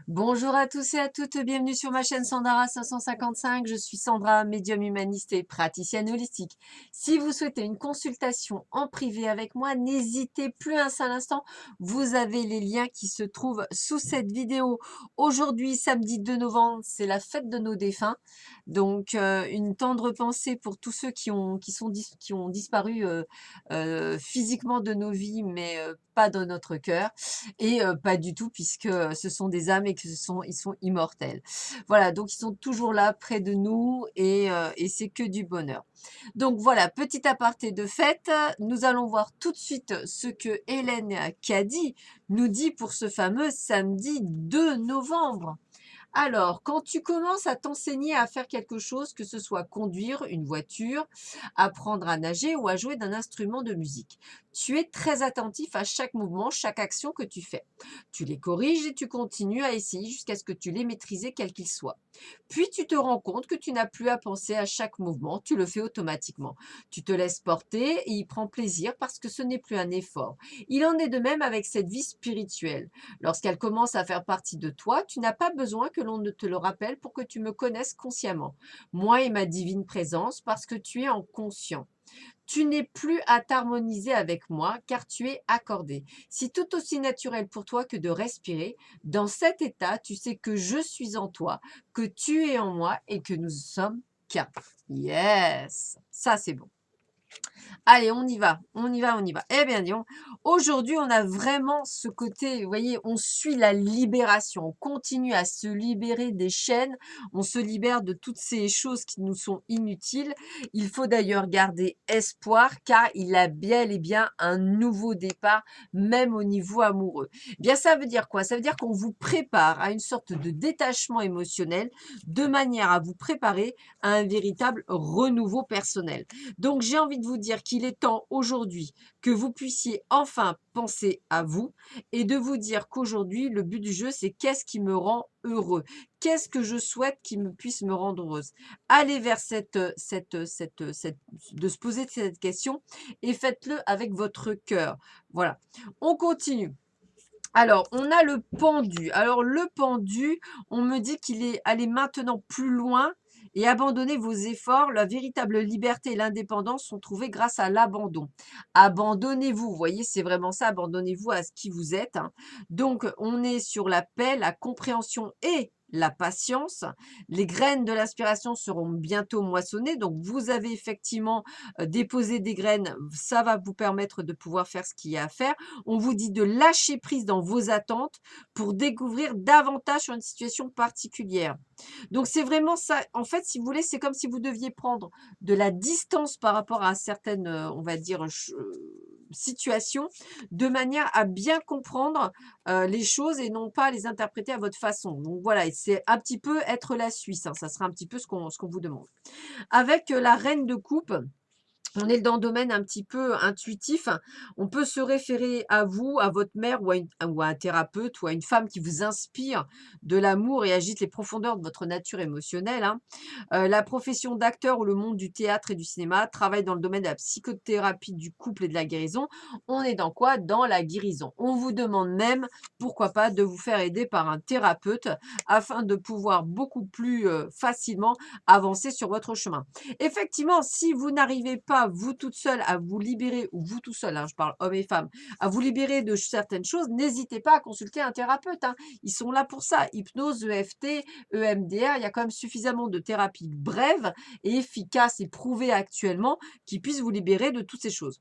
Bonjour à tous et à toutes, bienvenue sur ma chaîne Sandara 555. Je suis Sandra, médium humaniste et praticienne holistique. Si vous souhaitez une consultation en privé avec moi, n'hésitez plus un seul instant. Vous avez les liens qui se trouvent sous cette vidéo. Aujourd'hui, samedi 2 novembre, c'est la fête de nos défunts. Donc, une tendre pensée pour tous ceux qui ont disparu physiquement de nos vies, mais pas de notre cœur. Et pas du tout puisque ce sont des âmes et que ils sont immortels. Voilà, donc ils sont toujours là près de nous et c'est que du bonheur. Donc voilà, petit aparté de fête, nous allons voir tout de suite ce que Hélène Caddy nous dit pour ce fameux samedi 2 novembre. Alors, quand tu commences à t'enseigner à faire quelque chose, que ce soit conduire une voiture, apprendre à nager ou à jouer d'un instrument de musique, tu es très attentif à chaque mouvement, chaque action que tu fais. Tu les corriges et tu continues à essayer jusqu'à ce que tu les maîtrises, quel qu'il soit. Puis tu te rends compte que tu n'as plus à penser à chaque mouvement, tu le fais automatiquement. Tu te laisses porter et y prends plaisir parce que ce n'est plus un effort. Il en est de même avec cette vie spirituelle. Lorsqu'elle commence à faire partie de toi, tu n'as pas besoin que l'on ne te le rappelle pour que tu me connaisses consciemment. Moi et ma divine présence, parce que tu es en conscient. Tu n'es plus à t'harmoniser avec moi car tu es accordé. C'est tout aussi naturel pour toi que de respirer. Dans cet état, tu sais que je suis en toi, que tu es en moi et que nous sommes qu'un. Yes, ça c'est bon. Allez, on y va, on y va, on y va. Eh bien, disons, aujourd'hui, on a vraiment ce côté, vous voyez, on suit la libération, on continue à se libérer des chaînes, on se libère de toutes ces choses qui nous sont inutiles. Il faut d'ailleurs garder espoir car il a bel et bien un nouveau départ, même au niveau amoureux. Eh bien, ça veut dire quoi? Ça veut dire qu'on vous prépare à une sorte de détachement émotionnel de manière à vous préparer à un véritable renouveau personnel. Donc, j'ai envie de vous dire qu'il est temps aujourd'hui que vous puissiez enfin penser à vous et de vous dire qu'aujourd'hui, le but du jeu, c'est qu'est-ce qui me rend heureux? Qu'est-ce que je souhaite qui me puisse me rendre heureuse? Allez vers de se poser cette question et faites-le avec votre cœur. Voilà. On continue. Alors, on a le pendu. Alors, le pendu, on me dit qu'il est allé maintenant plus loin et abandonner vos efforts. La véritable liberté et l'indépendance sont trouvées grâce à l'abandon. Abandonnez-vous, vous voyez, c'est vraiment ça, abandonnez-vous à ce qui vous êtes, hein. Donc, on est sur la paix, la compréhension et la patience. Les graines de l'inspiration seront bientôt moissonnées. Donc, vous avez effectivement déposé des graines. Ça va vous permettre de pouvoir faire ce qu'il y a à faire. On vous dit de lâcher prise dans vos attentes pour découvrir davantage sur une situation particulière. Donc c'est vraiment ça. En fait, si vous voulez, c'est comme si vous deviez prendre de la distance par rapport à certaines, on va dire, situations, de manière à bien comprendre les choses et non pas les interpréter à votre façon. Donc voilà, et c'est un petit peu être la Suisse, hein, ça sera un petit peu ce qu'on vous demande. Avec la reine de coupe, on est dans le domaine un petit peu intuitif. On peut se référer à vous, à votre mère ou à un thérapeute ou à une femme qui vous inspire de l'amour et agite les profondeurs de votre nature émotionnelle, hein. La profession d'acteur ou le monde du théâtre et du cinéma travaille dans le domaine de la psychothérapie du couple et de la guérison. On est dans quoi? Dans la guérison. On vous demande même, pourquoi pas, de vous faire aider par un thérapeute afin de pouvoir beaucoup plus facilement avancer sur votre chemin. Effectivement, si vous n'arrivez pas, vous toute seule, à vous libérer, ou vous tout seul, hein, je parle hommes et femmes, à vous libérer de certaines choses, n'hésitez pas à consulter un thérapeute, hein. Ils sont là pour ça. Hypnose, EFT, EMDR, il y a quand même suffisamment de thérapies brèves et efficaces et prouvées actuellement qui puissent vous libérer de toutes ces choses.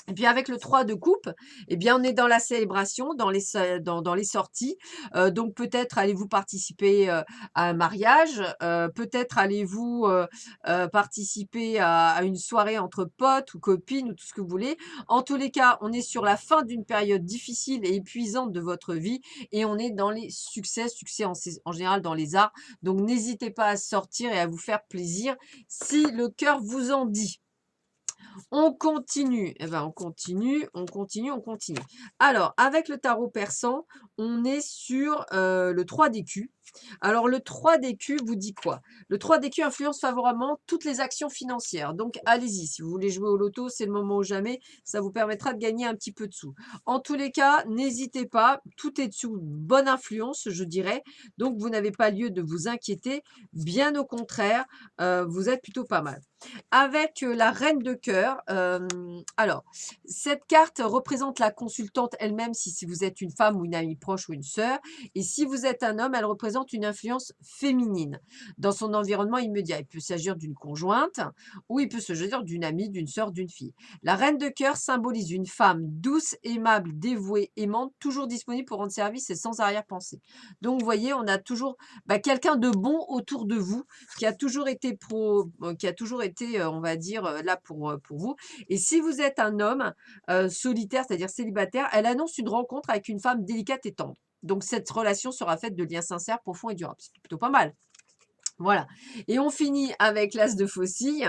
Et puis avec le 3 de coupe, eh bien, on est dans la célébration, dans les sorties. Donc peut-être allez-vous participer, à un mariage, peut-être allez-vous, participer à une soirée entre potes ou copines ou tout ce que vous voulez. En tous les cas, on est sur la fin d'une période difficile et épuisante de votre vie et on est dans les succès en général dans les arts. Donc n'hésitez pas à sortir et à vous faire plaisir si le cœur vous en dit. On continue. Eh ben, on continue, on continue, on continue. Alors, avec le tarot persan, on est sur le 3 d'écus. Alors, le 3 d'écus vous dit quoi? Le 3 d'écus influence favorablement toutes les actions financières. Donc, allez-y. Si vous voulez jouer au loto, c'est le moment ou jamais. Ça vous permettra de gagner un petit peu de sous. En tous les cas, n'hésitez pas. Tout est sous bonne influence, je dirais. Donc, vous n'avez pas lieu de vous inquiéter. Bien au contraire, vous êtes plutôt pas mal. Avec la reine de cœur, alors, cette carte représente la consultante elle-même si vous êtes une femme ou une amie proche ou une sœur. Et si vous êtes un homme, elle représente une influence féminine dans son environnement immédiat. Il peut s'agir d'une conjointe ou il peut s'agir d'une amie, d'une sœur, d'une fille. La reine de cœur symbolise une femme douce, aimable, dévouée, aimante, toujours disponible pour rendre service et sans arrière-pensée. Donc, vous voyez, on a toujours quelqu'un de bon autour de vous qui a toujours été qui a toujours été, on va dire, là pour vous. Et si vous êtes un homme solitaire, c'est-à-dire célibataire, elle annonce une rencontre avec une femme délicate et tendre. Donc cette relation sera faite de liens sincères, profonds et durables. C'est plutôt pas mal. Voilà. Et on finit avec l'as de faucille.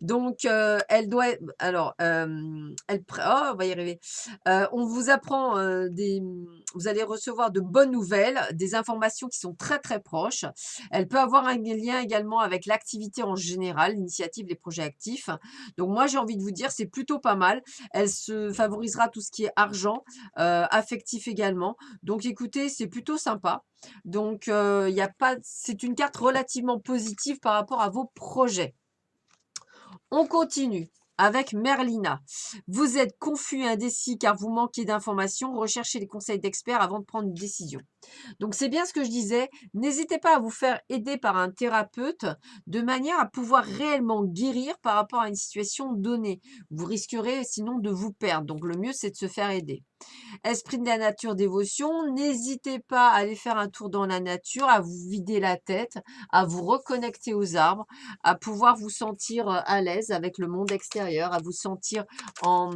Donc, elle doit alors, oh, on va y arriver. On vous apprend, vous allez recevoir de bonnes nouvelles, des informations qui sont très, très proches. Elle peut avoir un lien également avec l'activité en général, l'initiative, les projets actifs. Donc moi, j'ai envie de vous dire, c'est plutôt pas mal. Elle se favorisera tout ce qui est argent, affectif également. Donc écoutez, c'est plutôt sympa. Donc, il y a pas c'est une carte relativement positive par rapport à vos projets. On continue avec Merlina. Vous êtes confus, indécis car vous manquez d'informations. Recherchez les conseils d'experts avant de prendre une décision. Donc, c'est bien ce que je disais. N'hésitez pas à vous faire aider par un thérapeute de manière à pouvoir réellement guérir par rapport à une situation donnée. Vous risquerez sinon de vous perdre. Donc, le mieux, c'est de se faire aider. Esprit de la nature, dévotion, n'hésitez pas à aller faire un tour dans la nature, à vous vider la tête, à vous reconnecter aux arbres, à pouvoir vous sentir à l'aise avec le monde extérieur, à vous sentir en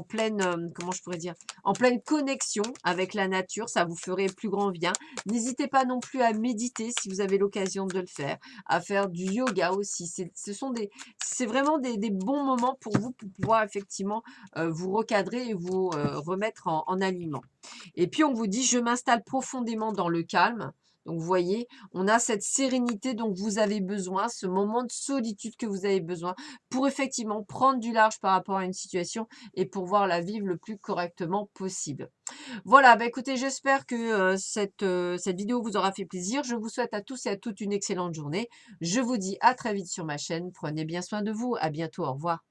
pleine, comment je pourrais dire, en pleine connexion avec la nature, ça vous ferait plus grand bien. N'hésitez pas non plus à méditer si vous avez l'occasion de le faire, à faire du yoga aussi. C'est vraiment des bons moments pour vous pour pouvoir effectivement vous recadrer et vous remettre en aliment. Et puis on vous dit, je m'installe profondément dans le calme. Donc vous voyez, on a cette sérénité dont vous avez besoin, ce moment de solitude que vous avez besoin pour effectivement prendre du large par rapport à une situation et pouvoir la vivre le plus correctement possible. Voilà, bah écoutez, j'espère que cette vidéo vous aura fait plaisir. Je vous souhaite à tous et à toutes une excellente journée. Je vous dis à très vite sur ma chaîne. Prenez bien soin de vous. À bientôt. Au revoir.